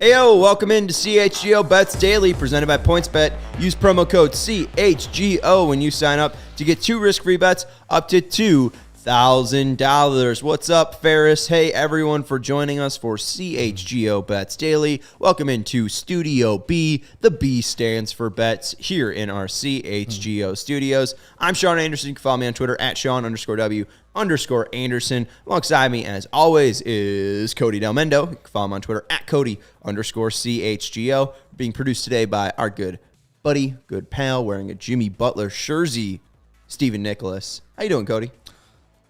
Heyo, welcome into CHGO Bets Daily, presented by PointsBet. Use promo code CHGO when you sign up to get 2 risk-free bets up to $2,000. What's up, Ferris? Hey, everyone, for joining us for CHGO Bets Daily. Welcome into Studio B. The B stands for bets here in our CHGO studios. I'm Sean Anderson. You can follow me on Twitter at Sean_W_Anderson. Alongside me, as always, is Cody Delmendo. You can follow him on Twitter at Cody_CHGO. Being produced today by our good buddy, good pal, wearing a Jimmy Butler jersey, Stephen Nicholas. How you doing, Cody?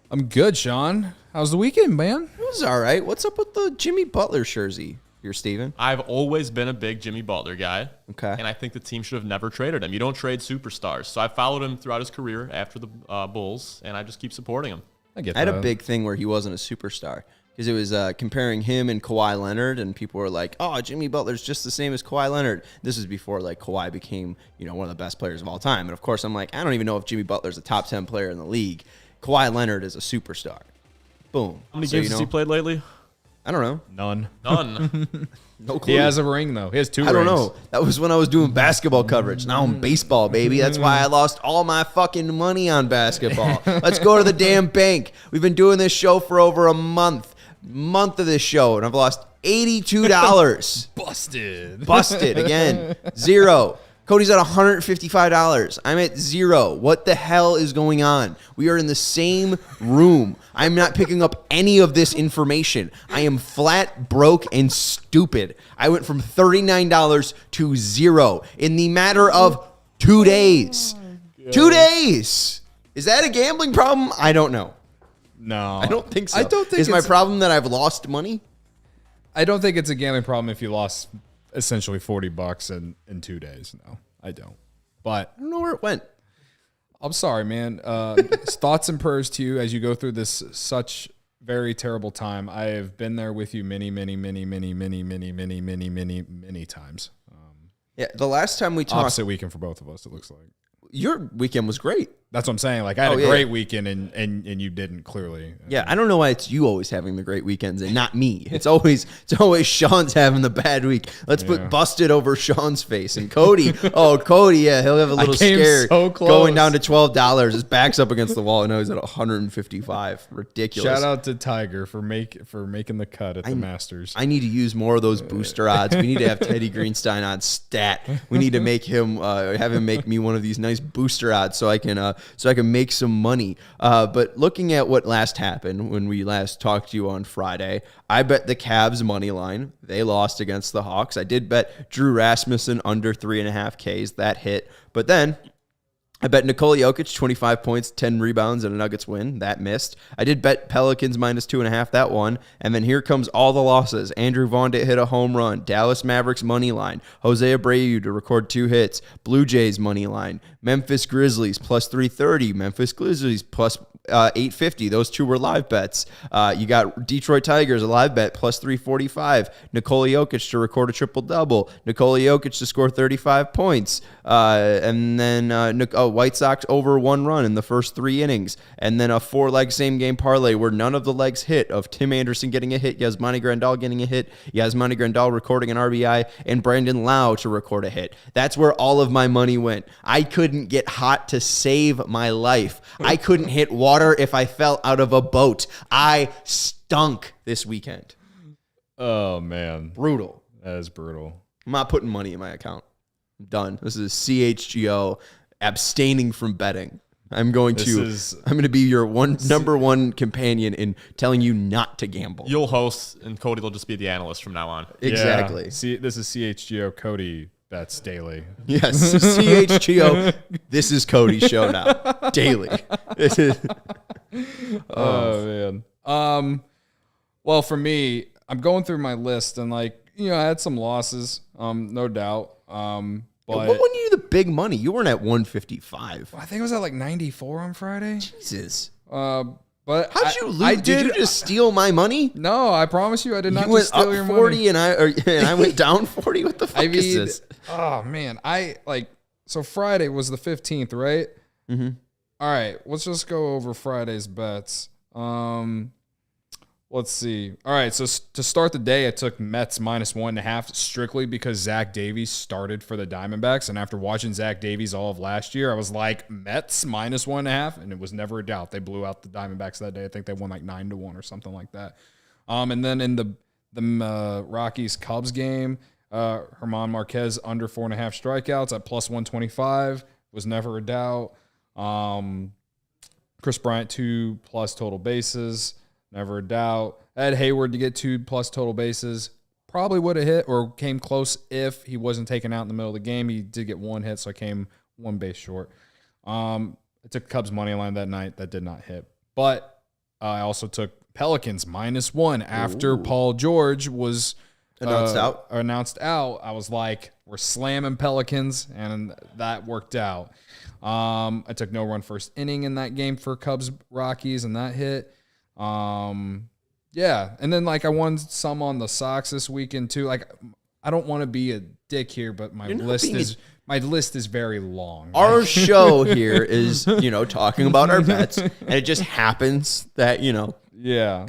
I'm good, Sean. How's the weekend, man? It was all right. What's up with the Jimmy Butler jersey here, Steven? I've always been a big Jimmy Butler guy. Okay. And I think the team should have never traded him. You don't trade superstars. So I followed him throughout his career after the Bulls, and I just keep supporting him. I get I had that. a big thing where he wasn't a superstar because it was comparing him and Kawhi Leonard, and people were like, oh, Jimmy Butler's just the same as Kawhi Leonard. This is before like Kawhi became, one of the best players of all time. And of course, I'm like, I don't even know if Jimme Butler's a top 10 player in the league. Kawhi Leonard is a superstar. Boom. How many games has he played lately? I don't know. None. No clue. He has a ring, though. He has 2 rings. I don't know. That was when I was doing basketball coverage. Now I'm baseball, baby. That's why I lost all my fucking money on basketball. Let's go to the damn bank. We've been doing this show for over a month of this show, and I've lost $82. Busted again. 0. Cody's at $155. I'm at 0. What the hell is going on? We are in the same room. I'm not picking up any of this information. I am flat broke and stupid. I went from $39 to 0 in the matter of 2 days. 2 days. Is that a gambling problem? I don't know. No. I don't think so. I don't think Is my problem that I've lost money? I don't think it's a gambling problem if you lost essentially $40 in 2 days. No, I don't. But I don't know where it went. I'm sorry, man. Thoughts and prayers to you as you go through this such very terrible time. I have been there with you many times. Yeah, the last time we talked, Opposite weekend for both of us, it looks like. your weekend was great. That's what I'm saying. Like, I had a great weekend, and you didn't, clearly. Yeah, I don't know why it's you always having the great weekends and not me. It's always Sean's having the bad week. Let's put busted over Sean's face. And Cody, yeah, he'll have a little scare so close. Going down to $12. His back's up against the wall. I know he's at 155. Ridiculous. Shout out to Tiger for making the cut at the Masters. I need to use more of those booster odds. We need to have Teddy Greenstein on stat. We need to make him have him make me one of these nice booster odds so I can make some money. But looking at what last happened when we last talked to you on Friday, I bet the Cavs money line. They lost against the Hawks. I did bet Drew Rasmussen under 3.5 Ks. That hit. But then I bet Nikola Jokic 25 points, 10 rebounds, and a Nuggets win. That missed. I did bet Pelicans minus 2.5. That won. And then here comes all the losses. Andrew Vaughn hit a home run. Dallas Mavericks money line. Jose Abreu to record 2 hits. Blue Jays money line. Memphis Grizzlies plus 330. Memphis Grizzlies plus 850. Those 2 were live bets. You got Detroit Tigers, a live bet, plus 345. Nikola Jokic to record a triple-double. Nikola Jokic to score 35 points. And then White Sox over 1 run in the first 3 innings. And then a 4-leg same-game parlay where none of the legs hit, of Tim Anderson getting a hit, Yasmani Grandal getting a hit, Yasmani Grandal recording an RBI, and Brandon Lau to record a hit. That's where all of my money went. I couldn't get hot to save my life. I couldn't hit water if I fell out of a boat. I stunk this weekend. Oh, man. Brutal. That is brutal. I'm not putting money in my account. I'm done. This is CHGO abstaining from betting. I'm going to be your number one companion in telling you not to gamble. You'll host, and Cody will just be the analyst from now on. Exactly. Yeah. See, this is CHGO Cody Bets Daily. Yes, CHGO. This is Cody's show now. Daily. Oh man. Well, for me, I'm going through my list, and I had some losses, no doubt. But what won you the big money? You weren't at 155. I think it was at like 94 on Friday. Jesus. But how'd you lose? Did you just steal my money? No, I promise you, I did not You just steal went your up 40 money. and I went down 40. What the fuck is this? Oh man, so Friday was the 15th, right? Mm-hmm. All right, let's just go over Friday's bets. What Let's see. All right, so to start the day, I took Mets -1.5 strictly because Zach Davies started for the Diamondbacks. And after watching Zach Davies all of last year, I was like, Mets -1.5, and it was never a doubt. They blew out the Diamondbacks that day. I think they won like 9-1 or something like that. And then in the Rockies-Cubs game, German Marquez under 4.5 strikeouts at +125 was never a doubt. Chris Bryant 2+ total bases. Never a doubt. Ed Hayward to get 2+ total bases. Probably would have hit or came close if he wasn't taken out in the middle of the game. He did get 1 hit, so I came 1 base short. I took Cubs money line that night. That did not hit. But I also took Pelicans -1 after Paul George was announced out. I was like, we're slamming Pelicans, and that worked out. I took no run first inning in that game for Cubs Rockies, and that hit. Yeah, and then like I won some on the Sox this weekend too. Like, I don't want to be a dick here, but my list is very long. Our show here is, talking about our bets, and it just happens that,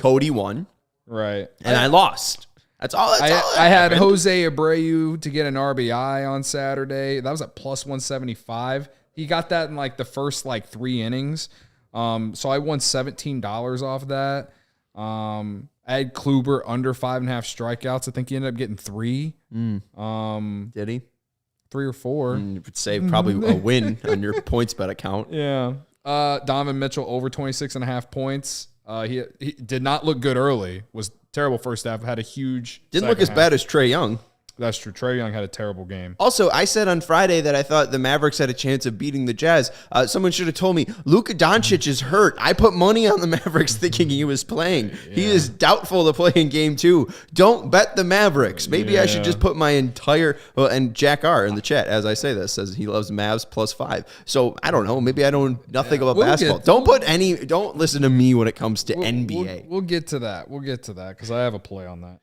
Cody won. Right. And I lost. That's all. I had Jose Abreu to get an RBI on Saturday. That was at +175. He got that in like the first 3 innings. So I won $17 off that. I had Kluber under 5.5 strikeouts. I think he ended up getting 3. Did he? 3 or 4. You would say probably a win on your points bet account. Yeah. Donovan Mitchell over 26.5 points. He did not look good early. Was terrible first half. Had a huge didn't look as bad as Trae Young. That's true. Trae Young had a terrible game. Also, I said on Friday that I thought the Mavericks had a chance of beating the Jazz. Someone should have told me, Luka Doncic is hurt. I put money on the Mavericks thinking he was playing. Yeah. He is doubtful to play in game 2. Don't bet the Mavericks. Maybe I should just put my entire... Well, and Jack R. in the chat, as I say this, says he loves Mavs +5. So, I don't know. Maybe I know nothing about basketball. Don't listen to me when it comes to NBA. We'll get to that. We'll get to that because I have a play on that.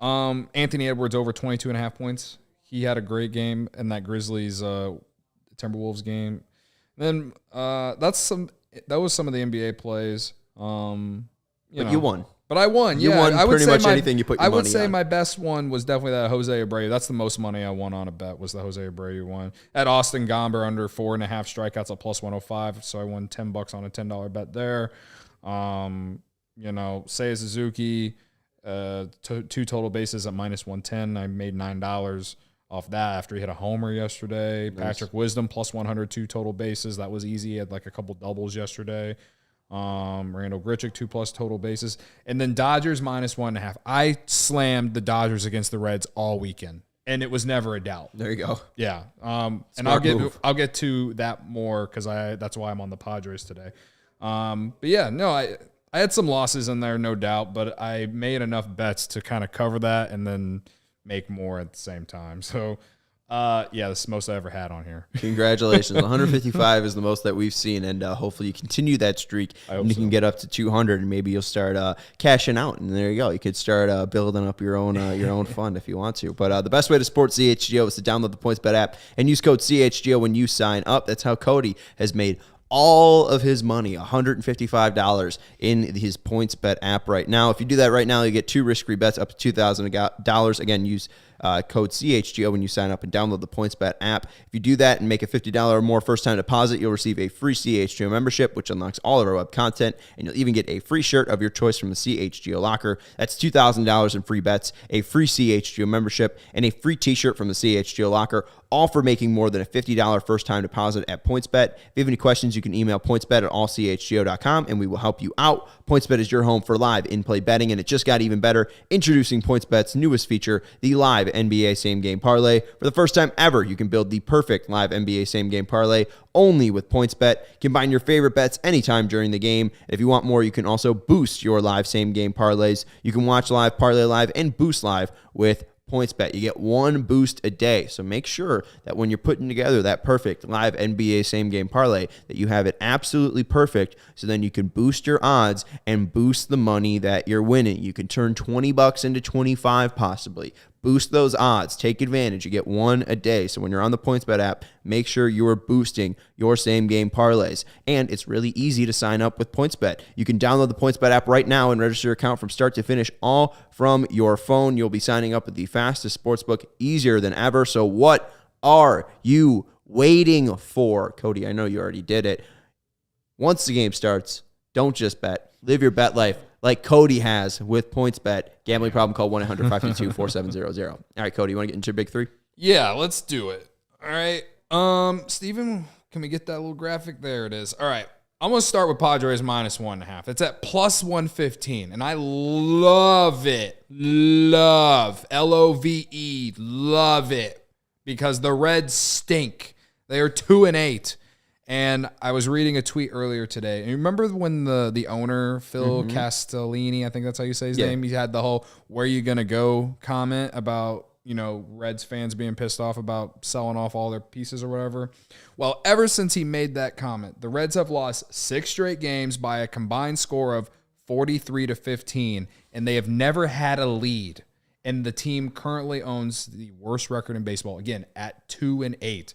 Anthony Edwards over 22.5 points. He had a great game in that Grizzlies Timberwolves game. Then that was some of the NBA plays. You won. But I won. You won pretty much anything you put your money on. I would say my best one was definitely that Jose Abreu. That's the most money I won on a bet was the Jose Abreu one. At Austin Gomber under 4.5 strikeouts at +105. So I won $10 on a $10 bet there. Seiya Suzuki. 2 total bases at -110. I made $9 off that after he hit a homer yesterday. Nice. Patrick Wisdom +102 total bases. That was easy. He had like a couple doubles yesterday. Randall Grichuk 2+ total bases. And then Dodgers -1.5. I slammed the Dodgers against the Reds all weekend, and it was never a doubt. There you go. Yeah. And I'll get to that more because that's why I'm on the Padres today. But yeah, no, I had some losses in there, no doubt, but I made enough bets to kind of cover that and then make more at the same time. So, this is the most I ever had on here. Congratulations. 155 is the most that we've seen, and hopefully you continue that streak, and you can get up to 200, and maybe you'll start cashing out, and there you go. You could start building up your own fund if you want to. But the best way to support CHGO is to download the PointsBet app and use code CHGO when you sign up. That's how Cody has made all of his money, $155 in his PointsBet app right now. If you do that right now, you get 2 risk-free bets up to $2,000. Again, use code CHGO when you sign up and download the PointsBet app. If you do that and make a $50 or more first-time deposit, you'll receive a free CHGO membership, which unlocks all of our web content, and you'll even get a free shirt of your choice from the CHGO locker. That's $2,000 in free bets, a free CHGO membership, and a free t-shirt from the CHGO locker, all for making more than a $50 first-time deposit at PointsBet. If you have any questions, you can email pointsbet@allchgo.com, and we will help you out. PointsBet is your home for live in-play betting, and it just got even better. Introducing PointsBet's newest feature, the live NBA same-game parlay. For the first time ever, you can build the perfect live NBA same-game parlay only with PointsBet. Combine your favorite bets anytime during the game. And if you want more, you can also boost your live same-game parlays. You can watch live, parlay live, and boost live with PointsBet. You get 1 boost a day. So make sure that when you're putting together that perfect live NBA same game parlay, that you have it absolutely perfect, so then you can boost your odds and boost the money that you're winning. You can turn $20 into 25 possibly. Boost those odds. Take advantage. You get one a day. So when you're on the PointsBet app, make sure you are boosting your same game parlays. And it's really easy to sign up with PointsBet. You can download the PointsBet app right now and register your account from start to finish, all from your phone. You'll be signing up with the fastest sportsbook, easier than ever. So what are you waiting for? Cody, I know you already did it. Once the game starts, don't just bet. Live your bet life like Cody has with PointsBet. Gambling problem, call 1-800-522-4700. All right, Cody, you want to get into your big three? Yeah, let's do it. All right. Steven, can we get that little graphic? There it is. All right. I'm going to start with Padres -1.5. It's at +115, and I love it. Love. Love. Love it. Because the Reds stink. They are 2-8. And I was reading a tweet earlier today. And you remember when the owner, Phil Castellini, I think that's how you say his name, he had the whole "where you gonna go" comment about, Reds fans being pissed off about selling off all their pieces or whatever. Well, ever since he made that comment, the Reds have lost 6 straight games by a combined score of 43-15, and they have never had a lead. And the team currently owns the worst record in baseball, again, at 2-8.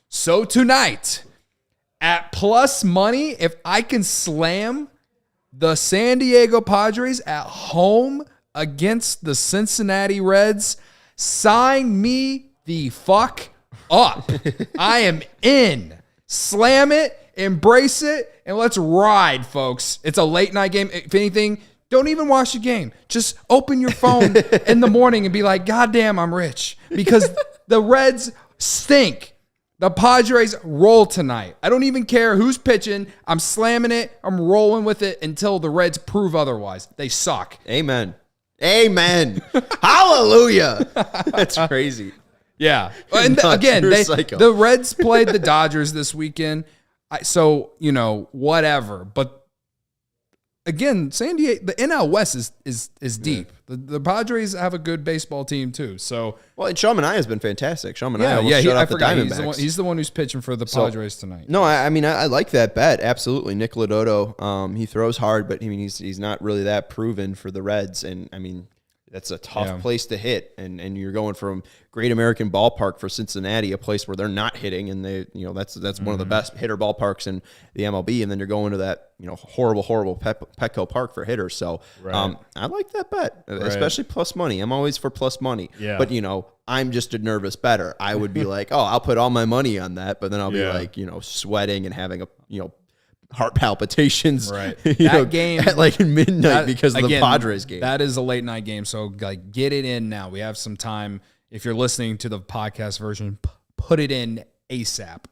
So tonight, at plus money, if I can slam the San Diego Padres at home against the Cincinnati Reds, sign me the fuck up. I am in. Slam it, embrace it, and let's ride, folks. It's a late night game. If anything, don't even watch the game. Just open your phone in the morning and be like, God damn, I'm rich. Because the Reds stink. The Padres roll tonight. I don't even care who's pitching. I'm slamming it. I'm rolling with it until the Reds prove otherwise. They suck. Amen. Hallelujah. That's crazy. Yeah. And the Reds played the Dodgers this weekend. Whatever. But again, San Diego, the NL West is deep. The Padres have a good baseball team too. So, and Sean Manaea has been fantastic. Sean Manaea shut out the Diamondbacks. He's the one who's pitching for the Padres tonight. No, I like that bet. Absolutely. Nick Lodotto, he throws hard, but he's not really that proven for the Reds. And that's a tough place to hit. And you're going from Great American Ballpark for Cincinnati, a place where they're not hitting, and that's one of the best hitter ballparks in the MLB. And then you're going to that horrible Petco Park for hitters. So I like that bet, especially plus money. I'm always for plus money. Yeah. But I'm just a nervous bettor. I would be like, I'll put all my money on that, but then I'll be like, sweating and having heart palpitations, that game at like midnight because of the Padres game. That is a late night game, so get it in now. We have some time. If you're listening to the podcast version, put it in ASAP.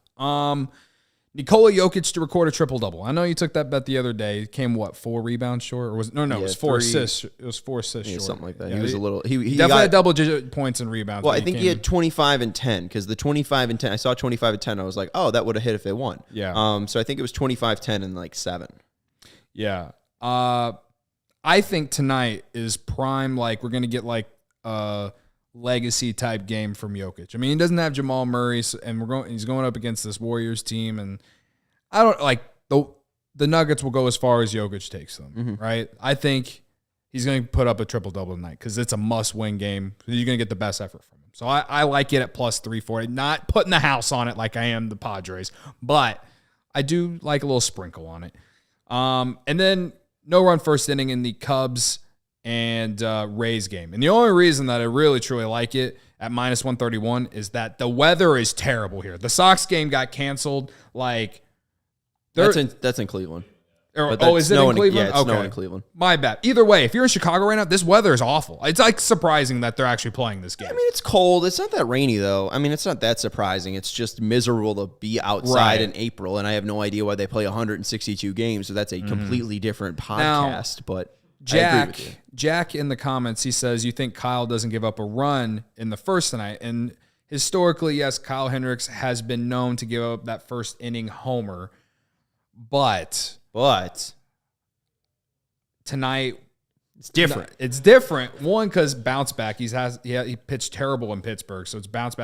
Nikola Jokic to record a triple-double. I know you took that bet the other day. It came, 4 rebounds short? Or was it? No, it was 4 assists. It was 4 assists short. Something like that. Yeah, he was a little... He definitely had double-digit points and rebounds. Well, I think he had 25 and 10, because the 25 and 10, I saw 25 and 10, I was like, that would have hit if they won. Yeah. So I think it was 25, 10, and 7. Yeah. I think tonight is prime, we're going to get a legacy type game from Jokic. He doesn't have Jamal Murray, and he's going up against this Warriors team, and I don't the Nuggets will go as far as Jokic takes them, right? I think he's going to put up a triple-double tonight because it's a must-win game. You're going to get the best effort from him. So I like it at plus 340. Not putting the house on it like I am the Padres, but I do like a little sprinkle on it. And then no run first inning in the Cubs and Rays game. And the only reason that I really, truly like it at minus 131 is that the weather is terrible here. The Sox game got canceled. That's in Cleveland. Is it in Cleveland? Yeah, it's snowing in Cleveland. My bad. Either way, if you're in Chicago right now, this weather is awful. It's surprising that they're actually playing this game. It's cold. It's not that rainy, though. It's not that surprising. It's just miserable to be outside in April, and I have no idea why they play 162 games, so that's a completely different podcast. But Jack in the comments, he says, you think Kyle doesn't give up a run in the first tonight? And historically, yes, Kyle Hendricks has been known to give up that first inning homer. But tonight it's different. It's different. One, because bounce back. He pitched terrible in Pittsburgh, so it's bounce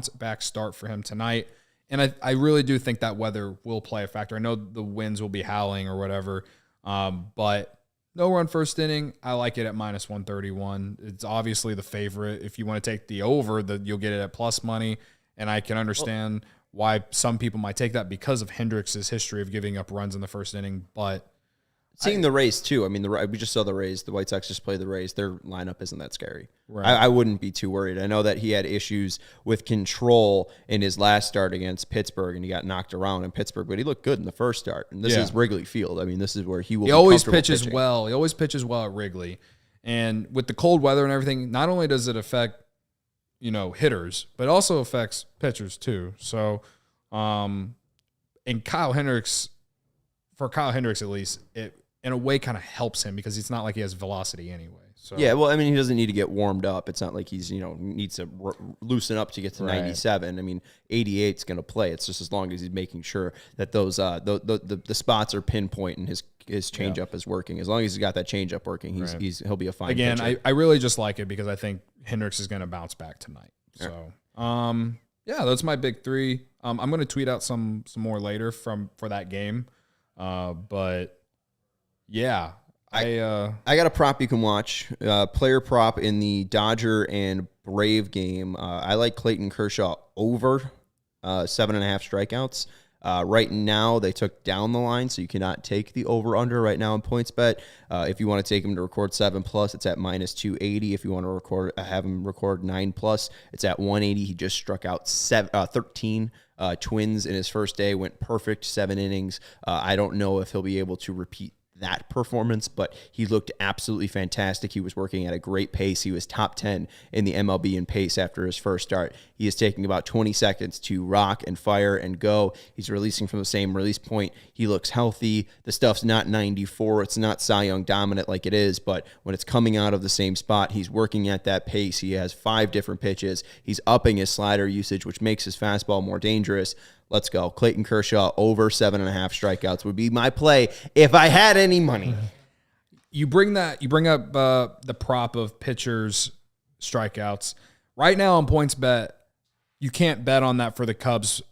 back start for him tonight. And I really do think that weather will play a factor. I know the winds will be howling or whatever, but No run first inning. I like it at minus 131. It's obviously the favorite. If you want to take the over, you'll get it at plus money. And I can understand why some people might take that because of Hendricks' history of giving up runs in the first inning. But seeing the Rays too. I mean, we just saw the Rays. The White Sox just played the Rays. Their lineup isn't that scary. Right. I wouldn't be too worried. I know that he had issues with control in his last start against Pittsburgh, and he got knocked around in Pittsburgh, but he looked good in the first start. And this is Wrigley Field. I mean, this is where he will. He be always comfortable pitches pitching. well. He always pitches well at Wrigley. And with the cold weather and everything, not only does it affect, hitters, but also affects pitchers too. So, and Kyle Hendricks, at least, it in a way kind of helps him because it's not like he has velocity anyway. So Yeah, well, I mean, he doesn't need to get warmed up. It's not like he's, needs to loosen up to get to 97. I mean, 88 is going to play. It's just as long as he's making sure that those the spots are pinpoint and his changeup is working. As long as he's got that changeup working, he'll be a fine Again, pitcher. I really just like it because I think Hendricks is going to bounce back tonight. So, that's my big three. I'm going to tweet out some more later for that game. But yeah, I got a prop you can watch. Player prop in the Dodger and Brave game. I like Clayton Kershaw over 7.5 strikeouts. Right now, they took down the line, so you cannot take the over-under right now in PointsBet. If you want to take him to record 7+, it's at minus 280. If you want to have him record 9+, it's at 180. He just struck out 13 Twins in his first day, went perfect, 7 innings. I don't know if he'll be able to repeat that performance, but he looked absolutely fantastic. He was working at a great pace. He was top 10 in the MLB in pace after his first start. He is taking about 20 seconds to rock and fire and go. He's releasing from the same release point. He looks healthy. The stuff's not 94. It's not Cy Young dominant like it is, but when it's coming out of the same spot, he's working at that pace. He has 5 different pitches. He's upping his slider usage, which makes his fastball more dangerous. Let's go. Clayton Kershaw over 7.5 strikeouts would be my play if I had any money. You bring up the prop of pitchers strikeouts. Right now on PointsBet, you can't bet on that for the Cubs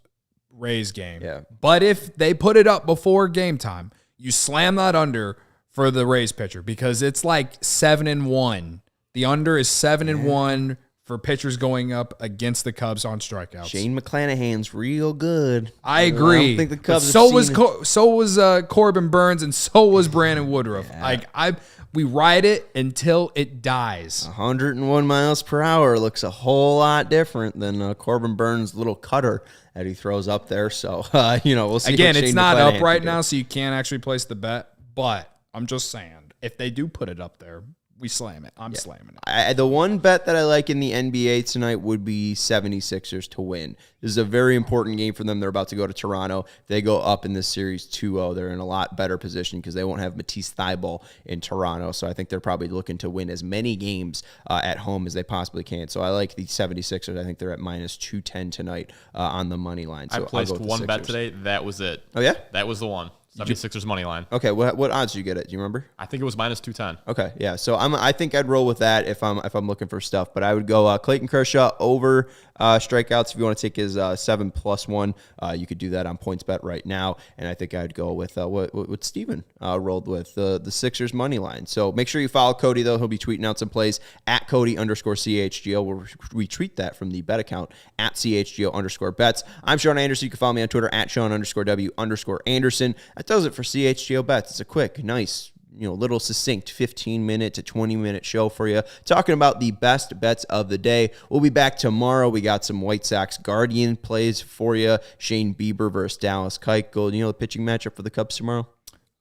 Rays game. Yeah. But if they put it up before game time, you slam that under for the Rays pitcher because it's like 7-1. The under is 7-1 for pitchers going up against the Cubs on strikeouts. Shane McClanahan's real good. I agree. I don't think the Cubs so have was Corbin Burns and so was Brandon Woodruff. Yeah. We ride it until it dies. 101 miles per hour looks a whole lot different than Corbin Burns' little cutter that he throws up there. So we'll see. Again, what it's Shane not McClanahan up right can do. now, so you can't actually place the bet. But I'm just saying, if they do put it up there, we slam it. I'm slamming it. The one bet that I like in the NBA tonight would be 76ers to win. This is a very important game for them. They're about to go to Toronto. If they go up in this series 2-0, they're in a lot better position because they won't have Matisse Thybulle in Toronto. So I think they're probably looking to win as many games at home as they possibly can. So I like the 76ers. I think they're at minus 210 tonight on the money line. So I placed I'll go with one the bet Sixers. today. That was it. Oh, yeah? That was the one. 76ers money line. Okay, what odds did you get it? Do you remember? I think it was minus 210. Okay, yeah. So I think I'd roll with that if I'm looking for stuff. But I would go Clayton Kershaw over strikeouts. If you want to take his 7+1, you could do that on PointsBet right now. And I think I'd go with what Steven rolled with, the Sixers money line. So make sure you follow Cody, though. He'll be tweeting out some plays at Cody_CHGO. We'll retweet that from the bet account at CHGO_bets. I'm Sean Anderson. You can follow me on Twitter at Sean_W_Anderson. That does it for CHGO Bets. It's a quick, nice, little succinct 15-minute to 20-minute show for you, talking about the best bets of the day. We'll be back tomorrow. We got some White Sox Guardian plays for you. Shane Bieber versus Dallas Keuchel. The pitching matchup for the Cubs tomorrow?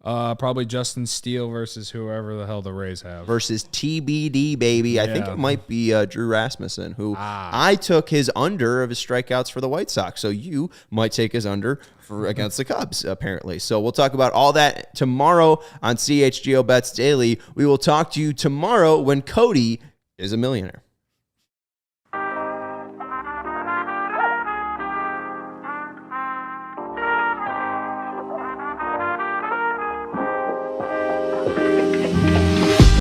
Probably Justin Steele versus whoever the hell the Rays have. Versus TBD, baby. I think it might be Drew Rasmussen, who I took his under of his strikeouts for the White Sox. So you might take his under against the Cubs, apparently. So we'll talk about all that tomorrow on CHGO Bets Daily. We will talk to you tomorrow when Cody is a millionaire.